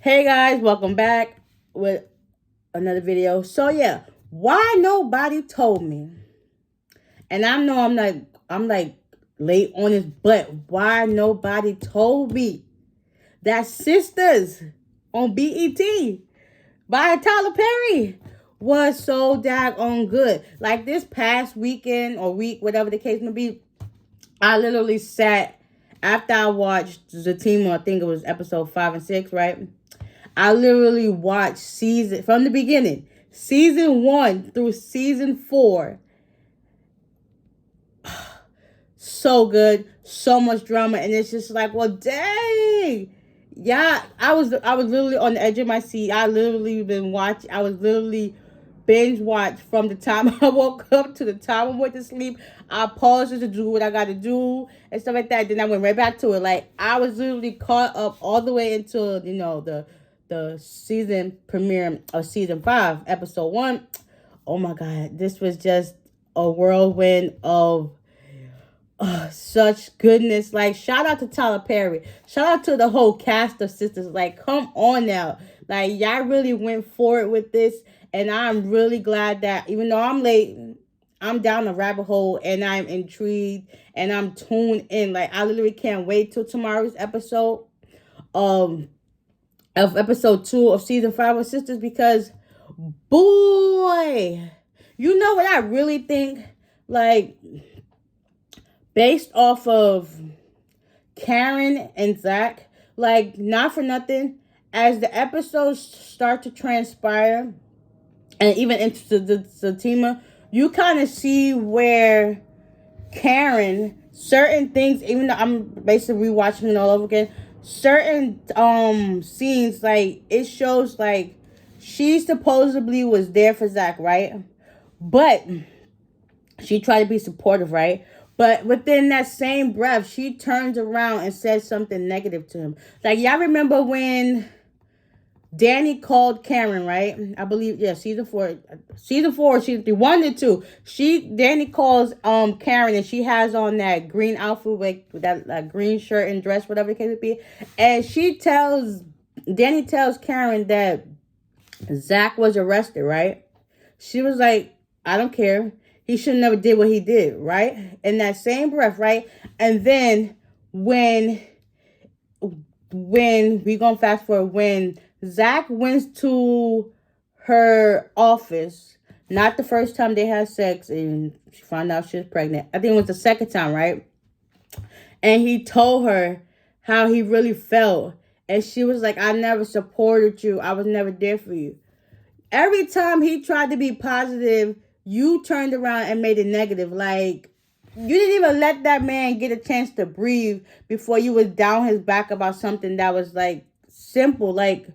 Hey guys, welcome back with another video. So yeah, why nobody told me? And I know I'm like late on this, but why nobody told me that Sistas on BET by Tyler Perry was so daggone good. Like this past weekend or week, whatever the case may be, I literally sat after I watched the team. I think it was episode 5 and 6, right? I literally watched season from the beginning, season 1 through season 4. So good, so much drama, and it's just like, well, dang, yeah. I was literally on the edge of my seat. I literally been watching. I was literally binge watch from the time I woke up to the time I went to sleep. I paused to do what I got to do and stuff like that. Then I went right back to it. Like I was literally caught up all the way until the season premiere of season 5, episode 1. Oh my God, this was just a whirlwind of such goodness. Like, shout out to Tyler Perry. Shout out to the whole cast of Sistas. Like, come on now. Like, y'all really went for it with this. And I'm really glad that even though I'm late, I'm down the rabbit hole and I'm intrigued and I'm tuned in. Like, I literally can't wait till tomorrow's episode um of episode 2 of season 5 of Sistas, because boy, you know what I really think? Like, based off of Karen and Zach, like, not for nothing, as the episodes start to transpire and even into the team, you kind of see where Karen, certain things, even though I'm basically rewatching it all over again, certain scenes, like, it shows like she supposedly was there for Zach, right? But she tried to be supportive, right? But within that same breath, she turns around and says something negative to him. Like, y'all remember when Danny called Karen, right? I believe, yeah, season 4, season 3, 1 and 2. Danny calls Karen, and she has on that green outfit with that green shirt and dress, whatever it can be. And Danny tells Karen that Zach was arrested, right? She was like, I don't care. He should never did what he did, right? In that same breath, right? And then when we gonna fast forward, when Zach went to her office, not the first time they had sex and she found out she was pregnant. I think it was the second time, right? And he told her how he really felt. And she was like, I never supported you. I was never there for you. Every time he tried to be positive, you turned around and made it negative. Like, you didn't even let that man get a chance to breathe before you was down his back about something that was, like, simple. Like,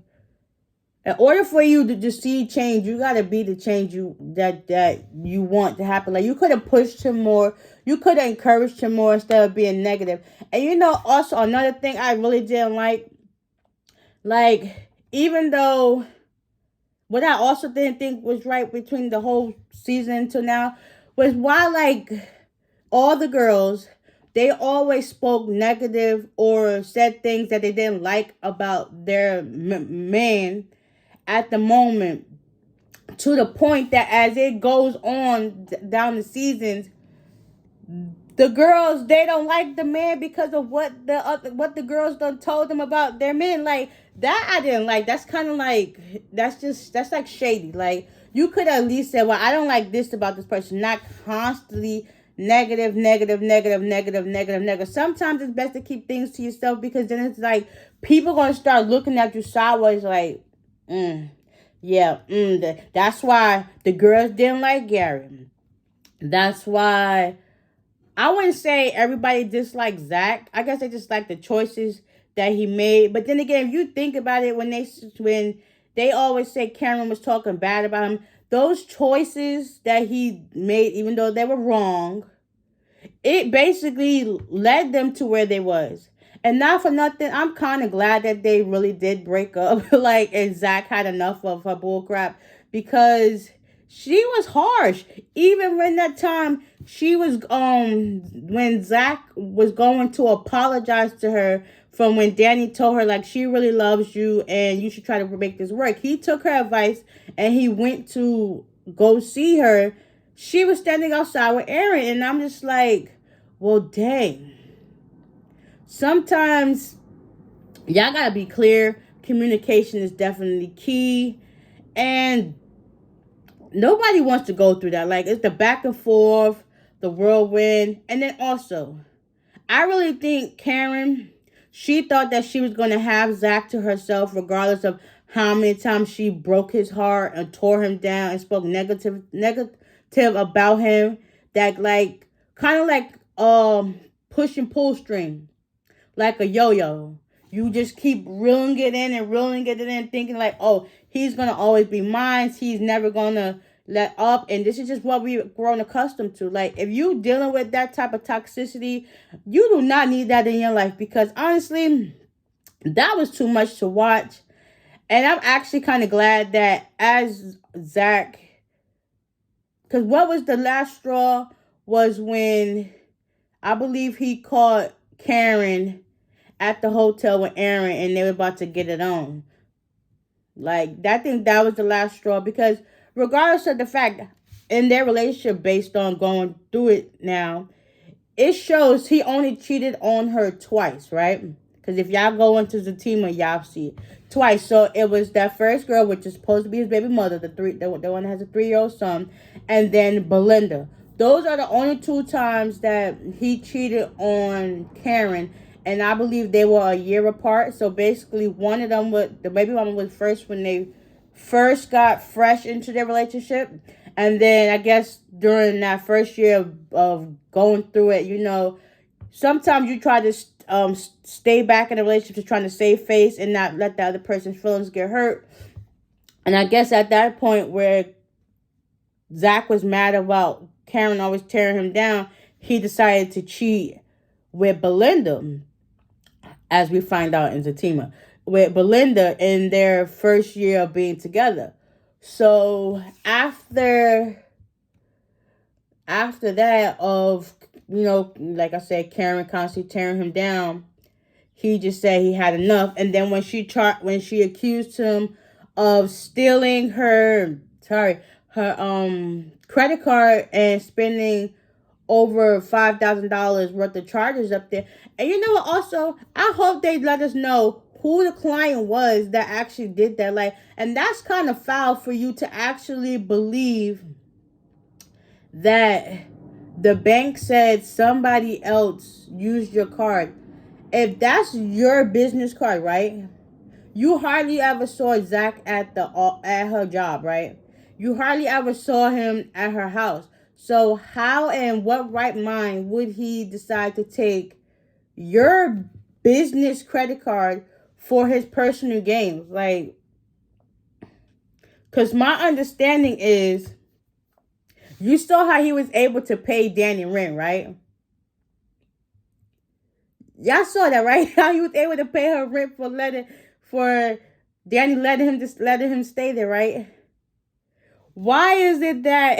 in order for you to just see change, you gotta be the change that you want to happen. Like, you could have pushed him more. You could have encouraged him more instead of being negative. And also another thing I really didn't like, even though what I also didn't think was right between the whole season to now was why, like, all the girls, they always spoke negative or said things that they didn't like about their man at the moment, to the point that as it goes on down the seasons, the girls, they don't like the man because of what the girls done told them about their men. Like, that I didn't like. That's kind of like, that's like shady. Like, you could at least say, well, I don't like this about this person, not constantly negative, negative, negative, negative, negative, negative. Sometimes it's best to keep things to yourself, because then it's like people gonna start looking at you sideways like, that's why the girls didn't like Gary. That's why I wouldn't say everybody disliked Zach. I guess they just like the choices that he made. But then again, if you think about it, when they always say Cameron was talking bad about him, those choices that he made, even though they were wrong, it basically led them to where they was. And not for nothing, I'm kind of glad that they really did break up. Like, and Zach had enough of her bullcrap, because she was harsh. Even when that time she was when Zach was going to apologize to her from when Danny told her like she really loves you and you should try to make this work. He took her advice and he went to go see her. She was standing outside with Aaron, and I'm just like, well, dang. Sometimes y'all gotta be clear. Communication is definitely key, and nobody wants to go through that. Like, it's the back and forth, the whirlwind, and then also, I really think Karen, she thought that she was going to have Zach to herself, regardless of how many times she broke his heart and tore him down and spoke negative about him. That like kind of like push and pull string, like a yo-yo. You just keep reeling it in and reeling it in, thinking like, oh, he's gonna always be mine. He's never gonna let up. And this is just what we've grown accustomed to. Like, if you dealing with that type of toxicity, you do not need that in your life, because honestly, that was too much to watch. And I'm actually kind of glad that as Zach, because what was the last straw was when I believe he caught Karen at the hotel with Aaron and they were about to get it on. Like, I think that was the last straw, because regardless of the fact in their relationship, based on going through it now, it shows he only cheated on her twice, right? Because if y'all go into Zatima, y'all see it twice. So it was that first girl, which is supposed to be his baby mother, the one that has a 3-year-old son, and then Belinda. Those are the only 2 times that he cheated on Karen, and I believe they were a year apart. So basically, one of them, the baby mama was first when they first got fresh into their relationship, and then I guess during that first year of going through it, you know, sometimes you try to stay back in a relationship, just trying to save face and not let the other person's feelings get hurt. And I guess at that point where Zach was mad about Karen always tearing him down, he decided to cheat with Belinda, as we find out in Zatima, with Belinda in their first year of being together. So after that of, you know, like I said, Karen constantly tearing him down, he just said he had enough. And then when she accused him of stealing her credit card and spending over $5,000 worth of charges up there. And you know what, also, I hope they let us know who the client was that actually did that. Like, and that's kind of foul for you to actually believe that the bank said somebody else used your card. If that's your business card, right? You hardly ever saw Zach at her job, right? You hardly ever saw him at her house. So how and what right mind would he decide to take your business credit card for his personal gains? Like, because my understanding is, you saw how he was able to pay Danny rent, right? Y'all saw that, right? How he was able to pay her rent for Danny letting him stay there, right? Why is it that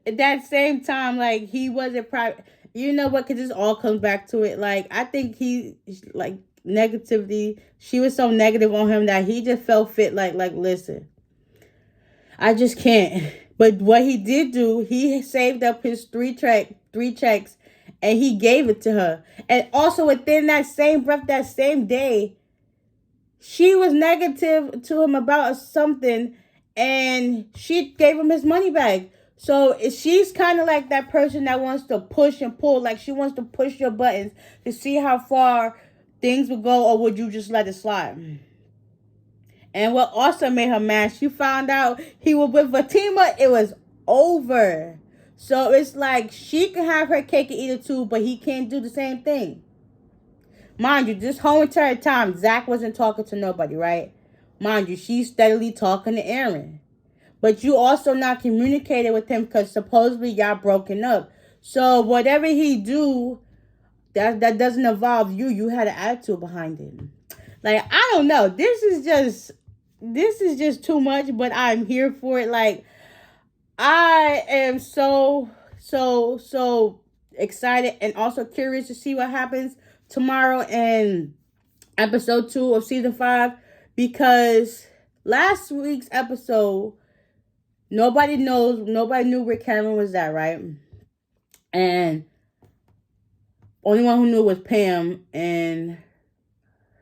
at that same time, like, he wasn't private? You know what? Because this all comes back to it. Like, I think he, like, negativity, she was so negative on him that he just felt fit, like listen, I just can't. But what he did do, he saved up his three checks, and he gave it to her. And also within that same breath, that same day, she was negative to him about something, and she gave him his money back. So she's kind of like that person that wants to push and pull. Like, she wants to push your buttons to see how far things would go, or would you just let it slide? And what also made her mad, she found out he was with Fatima, it was over. So it's like, she can have her cake and eat it too, but he can't do the same thing. Mind you, this whole entire time, Zach wasn't talking to nobody, right? Mind you, she's steadily talking to Aaron. But you also not communicating with him, because supposedly y'all broken up. So whatever he do, that doesn't involve you. You had an attitude behind it. Like, I don't know. This is just too much, but I'm here for it. Like, I am so excited and also curious to see what happens tomorrow in episode 2 of season 5, because last week's episode, nobody knew where Karen was at, right? And only one who knew was Pam and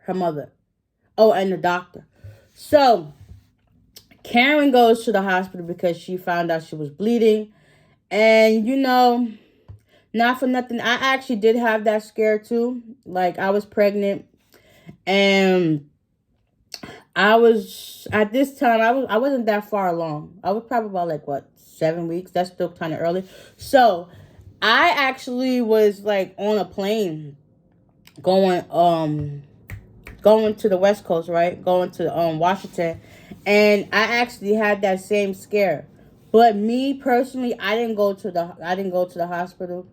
her mother. Oh, and the doctor. So Karen goes to the hospital because she found out she was bleeding. And not for nothing, I actually did have that scare too. Like, I was pregnant, and I was, at this time, I wasn't that far along. I was probably about, like, what, 7 weeks? That's still kind of early. So I actually was, like, on a plane going to the West Coast, right? Going to Washington, and I actually had that same scare. But me personally, I didn't go to the hospital.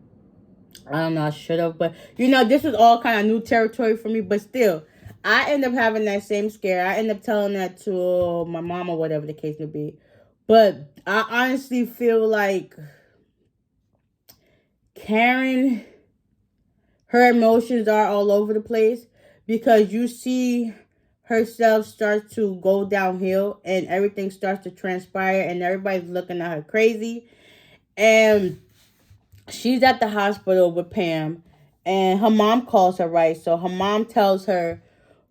I don't know, I should have, but this was all kind of new territory for me. But still, I ended up having that same scare. I ended up telling that to my mom or whatever the case may be. But I honestly feel like Karen, her emotions are all over the place, because you see herself start to go downhill and everything starts to transpire and everybody's looking at her crazy. And she's at the hospital with Pam, and her mom calls her, right? So her mom tells her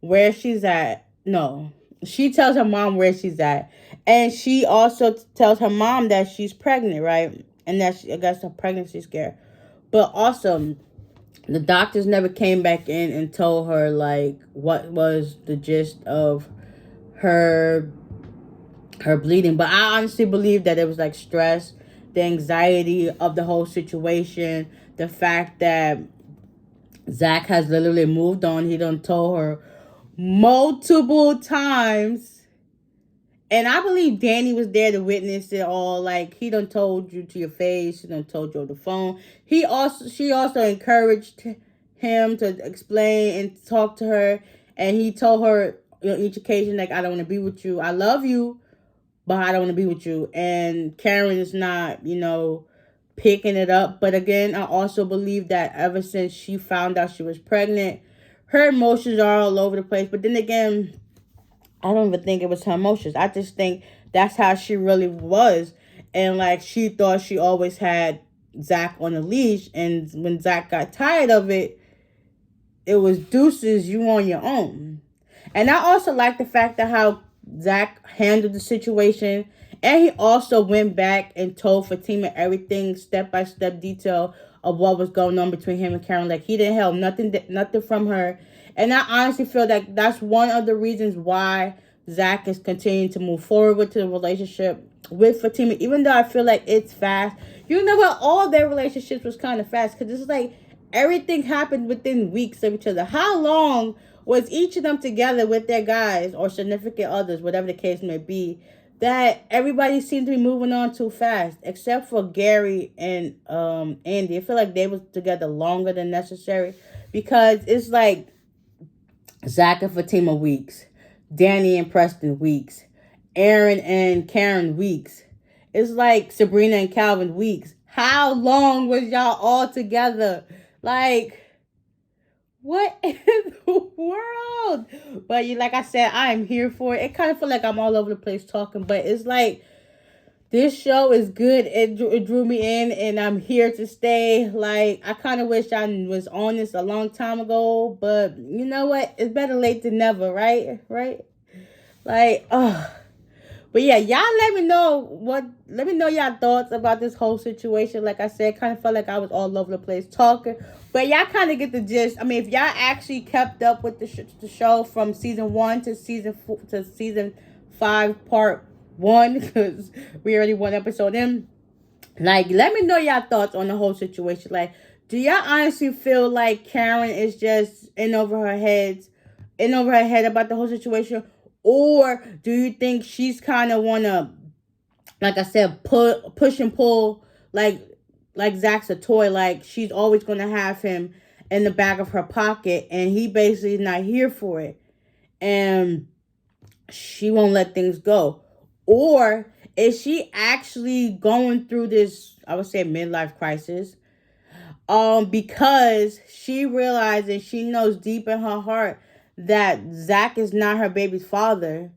where she's at. No, she tells her mom where she's at. And she also tells her mom that she's pregnant, right? And that I guess a pregnancy scare. But also, the doctors never came back in and told her, like, what was the gist of her bleeding. But I honestly believe that it was like stress, the anxiety of the whole situation, the fact that Zach has literally moved on. He done told her multiple times. And I believe Danny was there to witness it all. Like, he done told you to your face. He done told you on the phone. She also encouraged him to explain and talk to her. And he told her on each occasion, like, I don't want to be with you. I love you, but I don't want to be with you. And Karen is not, picking it up. But again, I also believe that ever since she found out she was pregnant, her emotions are all over the place. But then again, I don't even think it was her emotions. I just think that's how she really was. And like, she thought she always had Zach on a leash. And when Zach got tired of it, it was deuces, you on your own. And I also like the fact that how Zach handled the situation. And he also went back and told Fatima everything, step-by-step detail of what was going on between him and Karen. Like, he didn't help nothing from her. And I honestly feel like that's one of the reasons why Zach is continuing to move forward with the relationship with Fatima. Even though I feel like it's fast. What? All their relationships was kind of fast. Because it's like everything happened within weeks of each other. How long was each of them together with their guys or significant others, whatever the case may be, that everybody seemed to be moving on too fast, except for Gary and Andy. I feel like they was together longer than necessary, because it's like Zach and Fatima weeks, Danny and Preston weeks, Aaron and Karen weeks. It's like Sabrina and Calvin weeks. How long was y'all all together? Like, what in the world? But like I said, I am here for it. It kind of feel like I'm all over the place talking, but it's like, this show is good. It drew me in, and I'm here to stay. Like, I kind of wish I was on this a long time ago, but you know what? It's better late than never, right? Right? Like, But yeah, y'all let me know y'all thoughts about this whole situation. Like I said, kind of felt like I was all over the place talking. But y'all kind of get the gist. I mean, if y'all actually kept up with the show from season 1 to season 5 part 1, because we already one episode in. Like, let me know y'all thoughts on the whole situation. Like, do y'all honestly feel like Karen is just in over her head about the whole situation? Or do you think she's kind of want to, like I said, push and pull, like Zach's a toy, like she's always going to have him in the back of her pocket, and he basically is not here for it, and she won't let things go? Or is she actually going through this, I would say, midlife crisis, Because she realized and she knows deep in her heart that Zach is not her baby's father.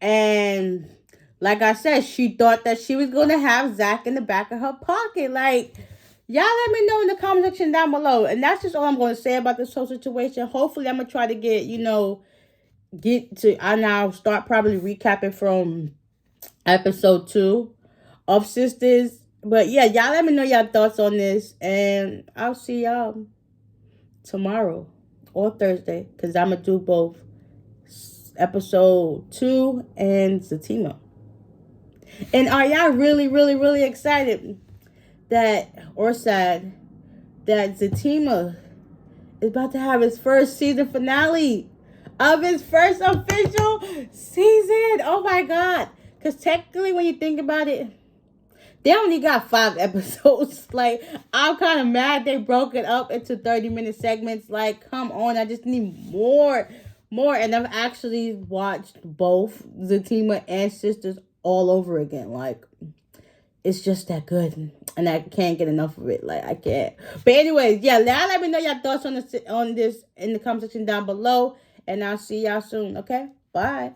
And like I said, she thought that she was going to have Zach in the back of her pocket. Like, y'all let me know in the comment section down below. And that's just all I'm going to say about this whole situation. Hopefully, I'm going to try to I now start probably recapping from episode 2 of Sisters. But yeah, y'all let me know your thoughts on this. And I'll see y'all tomorrow or Thursday. Because I'm going to do both episode 2 and Zatima. And are y'all really, really, really excited or sad that Zatima is about to have his first season finale of his first official season? Oh my God. Because technically, when you think about it, they only got 5 episodes. Like, I'm kind of mad they broke it up into 30-minute segments. Like, come on. I just need more. And I've actually watched both Zatima and Sisters all over again. Like, it's just that good. And I can't get enough of it. Like, I can't. But anyways, yeah, now let me know your thoughts on this in the comment section down below. And I'll see y'all soon, okay? Bye.